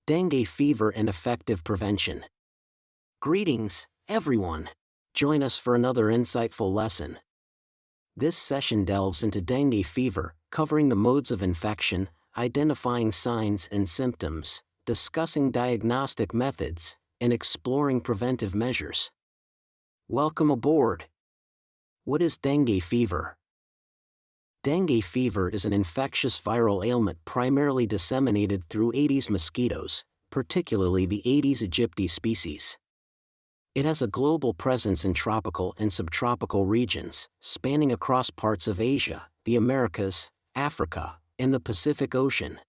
Dengue fever and effective prevention. Greetings, everyone. Join us for another insightful lesson. This session delves into dengue fever, covering the modes of infection, identifying signs and symptoms, discussing diagnostic methods, and exploring preventive measures. Welcome aboard. What is dengue fever? Dengue fever is an infectious viral ailment primarily disseminated through Aedes mosquitoes, particularly the Aedes aegypti species. It has a global presence in tropical and subtropical regions, spanning across parts of Asia, the Americas, Africa, and the Pacific Ocean.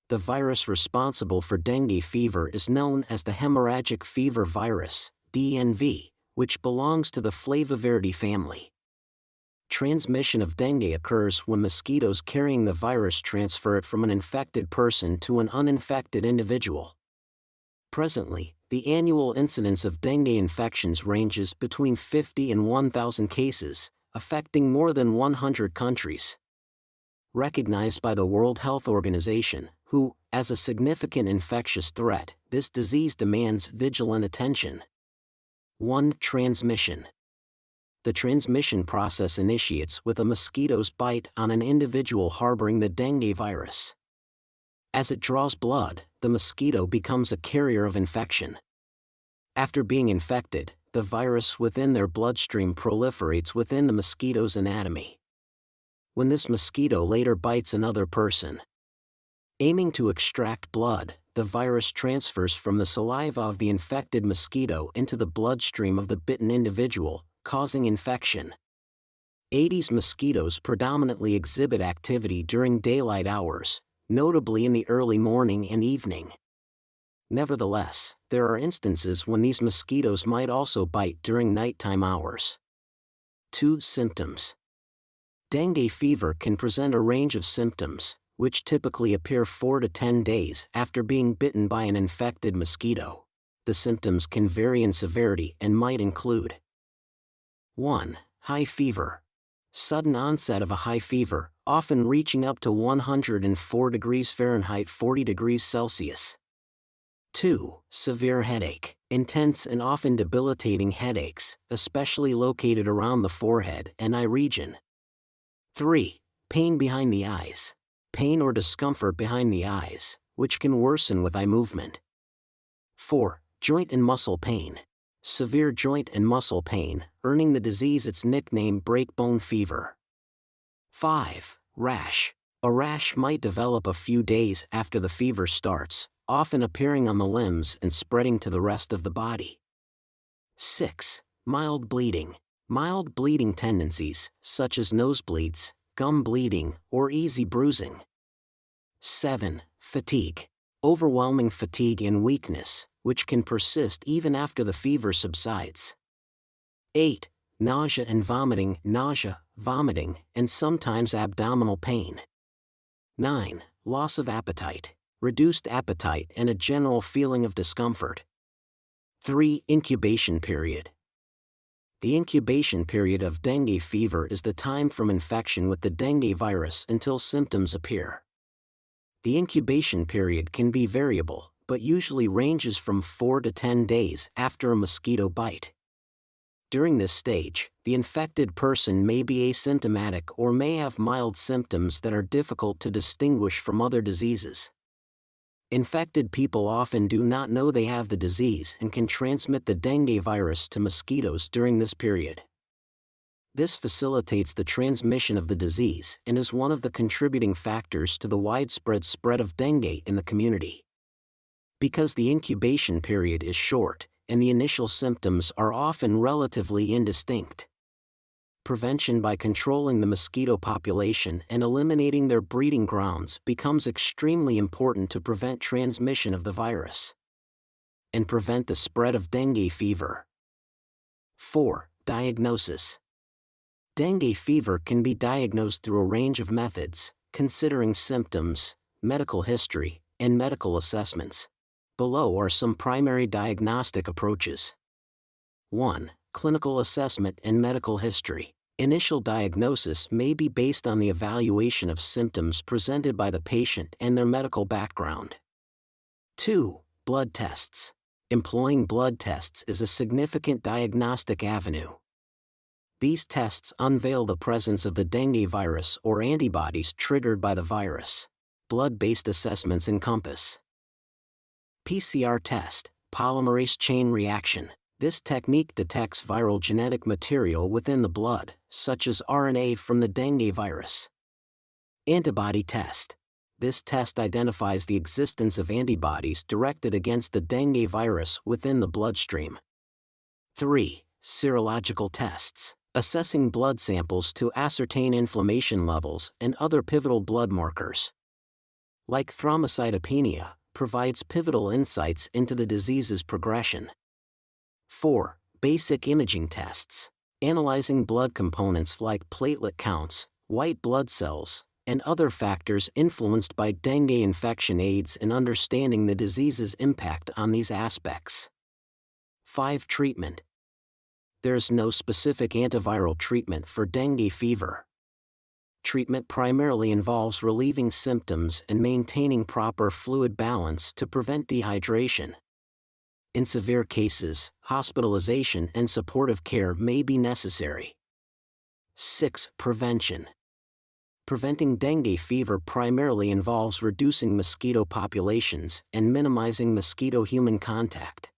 The virus responsible for dengue fever is known as the hemorrhagic fever virus, DENV, which belongs to the Flaviviridae family. Transmission of dengue occurs when mosquitoes carrying the virus transfer it from an infected person to an uninfected individual. Presently, the annual incidence of dengue infections ranges between 50 and 1,000 cases, affecting more than 100 countries. Recognized by the World Health Organization, who, as a significant infectious threat, this disease demands vigilant attention. 1. Transmission. The transmission process initiates with a mosquito's bite on an individual harboring the dengue virus. As it draws blood, the mosquito becomes a carrier of infection. After being infected, the virus within their bloodstream proliferates within the mosquito's anatomy. When this mosquito later bites another person, aiming to extract blood, the virus transfers from the saliva of the infected mosquito into the bloodstream of the bitten individual, causing infection. Aedes mosquitoes predominantly exhibit activity during daylight hours, notably in the early morning and evening. Nevertheless, there are instances when these mosquitoes might also bite during nighttime hours. 2. Symptoms. Dengue fever can present a range of symptoms, which typically appear 4 to 10 days after being bitten by an infected mosquito. The symptoms can vary in severity and might include 1. High fever. Sudden onset of a high fever, often reaching up to 104 degrees Fahrenheit 40 degrees Celsius. 2. Severe headache. Intense and often debilitating headaches, especially located around the forehead and eye region. 3. Pain behind the eyes. Pain or discomfort behind the eyes, which can worsen with eye movement. 4. Joint and muscle pain. Severe joint and muscle pain, earning the disease its nickname breakbone fever. 5. Rash. A rash might develop a few days after the fever starts, often appearing on the limbs and spreading to the rest of the body. 6. Mild bleeding. Mild bleeding tendencies, such as nosebleeds, gum bleeding, or easy bruising. 7. Fatigue. Overwhelming fatigue and weakness, which can persist even after the fever subsides. 8. Nausea and vomiting. Nausea, vomiting, and sometimes abdominal pain. 9. Loss of appetite. Reduced appetite and a general feeling of discomfort. 3. Incubation period. The incubation period of dengue fever is the time from infection with the dengue virus until symptoms appear. The incubation period can be variable, but usually ranges from 4 to 10 days after a mosquito bite. During this stage, the infected person may be asymptomatic or may have mild symptoms that are difficult to distinguish from other diseases. Infected people often do not know they have the disease and can transmit the dengue virus to mosquitoes during this period. This facilitates the transmission of the disease and is one of the contributing factors to the widespread spread of dengue in the community. Because the incubation period is short, and the initial symptoms are often relatively indistinct, prevention by controlling the mosquito population and eliminating their breeding grounds becomes extremely important to prevent transmission of the virus and prevent the spread of dengue fever. 4. Diagnosis. Dengue fever can be diagnosed through a range of methods, considering symptoms, medical history, and medical assessments. Below are some primary diagnostic approaches. 1. Clinical assessment and medical history. Initial diagnosis may be based on the evaluation of symptoms presented by the patient and their medical background. 2. Blood tests. Employing blood tests is a significant diagnostic avenue. These tests unveil the presence of the dengue virus or antibodies triggered by the virus. Blood-based assessments encompass PCR test, polymerase chain reaction. This technique detects viral genetic material within the blood, such as RNA from the dengue virus. Antibody test. This test identifies the existence of antibodies directed against the dengue virus within the bloodstream. 3. Serological tests. Assessing blood samples to ascertain inflammation levels and other pivotal blood markers. Like thrombocytopenia, provides pivotal insights into the disease's progression. 4. Basic imaging tests. Analyzing blood components like platelet counts, white blood cells, and other factors influenced by dengue infection aids in understanding the disease's impact on these aspects. 5. Treatment. There is no specific antiviral treatment for dengue fever. Treatment primarily involves relieving symptoms and maintaining proper fluid balance to prevent dehydration. In severe cases, hospitalization and supportive care may be necessary. 6. Prevention. Preventing dengue fever primarily involves reducing mosquito populations and minimizing mosquito-human contact.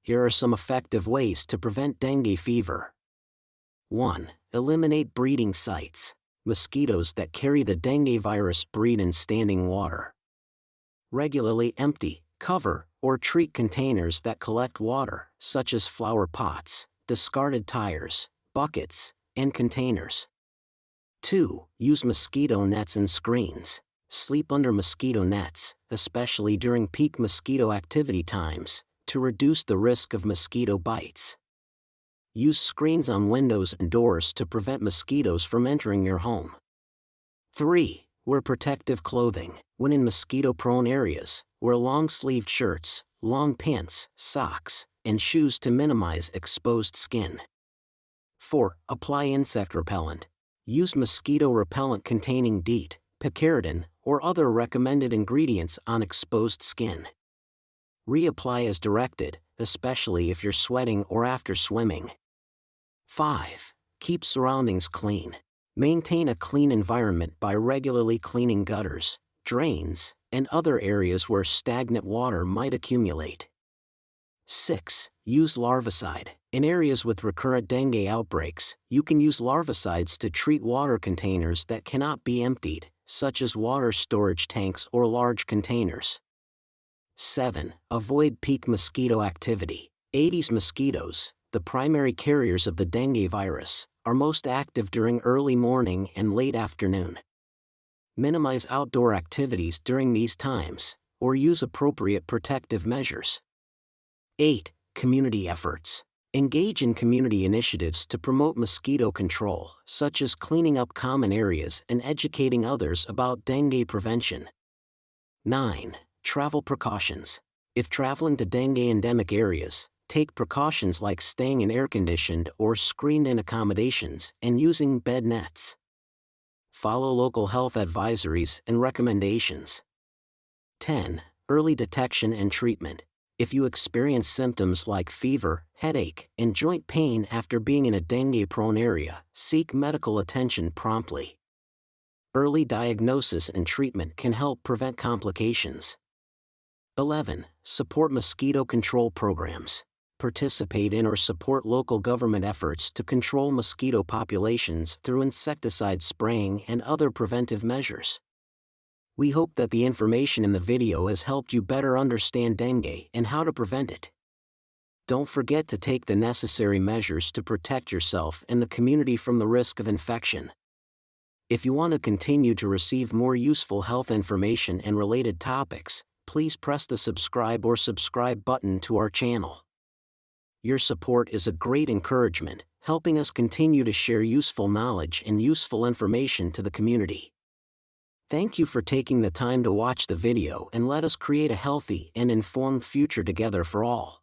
Here are some effective ways to prevent dengue fever. 1. Eliminate breeding sites. Mosquitoes that carry the dengue virus breed in standing water. Regularly empty, cover, or treat containers that collect water, such as flower pots, discarded tires, buckets, and containers. 2. Use mosquito nets and screens. Sleep under mosquito nets, especially during peak mosquito activity times, to reduce the risk of mosquito bites. Use screens on windows and doors to prevent mosquitoes from entering your home. 3. Wear protective clothing. When in mosquito-prone areas, wear long-sleeved shirts, long pants, socks, and shoes to minimize exposed skin. 4. Apply insect repellent. Use mosquito repellent containing DEET, picaridin, or other recommended ingredients on exposed skin. Reapply as directed, especially if you're sweating or after swimming. 5. Keep surroundings clean. Maintain a clean environment by regularly cleaning gutters, drains, and other areas where stagnant water might accumulate. 6. Use larvicide. In areas with recurrent dengue outbreaks, you can use larvicides to treat water containers that cannot be emptied, such as water storage tanks or large containers. 7. Avoid peak mosquito activity. Aedes mosquitoes, the primary carriers of the dengue virus, are most active during early morning and late afternoon. Minimize outdoor activities during these times, or use appropriate protective measures. 8. Community efforts. Engage in community initiatives to promote mosquito control, such as cleaning up common areas and educating others about dengue prevention. 9. Travel precautions. If traveling to dengue endemic areas, take precautions like staying in air-conditioned or screened-in accommodations and using bed nets. Follow local health advisories and recommendations. 10. Early detection and treatment. If you experience symptoms like fever, headache, and joint pain after being in a dengue-prone area, seek medical attention promptly. Early diagnosis and treatment can help prevent complications. 11. Support mosquito control programs. Participate in or support local government efforts to control mosquito populations through insecticide spraying and other preventive measures. We hope that the information in the video has helped you better understand dengue and how to prevent it. Don't forget to take the necessary measures to protect yourself and the community from the risk of infection. If you want to continue to receive more useful health information and related topics, please press the subscribe button to our channel. Your support is a great encouragement, helping us continue to share useful knowledge and useful information to the community. Thank you for taking the time to watch the video and let us create a healthy and informed future together for all.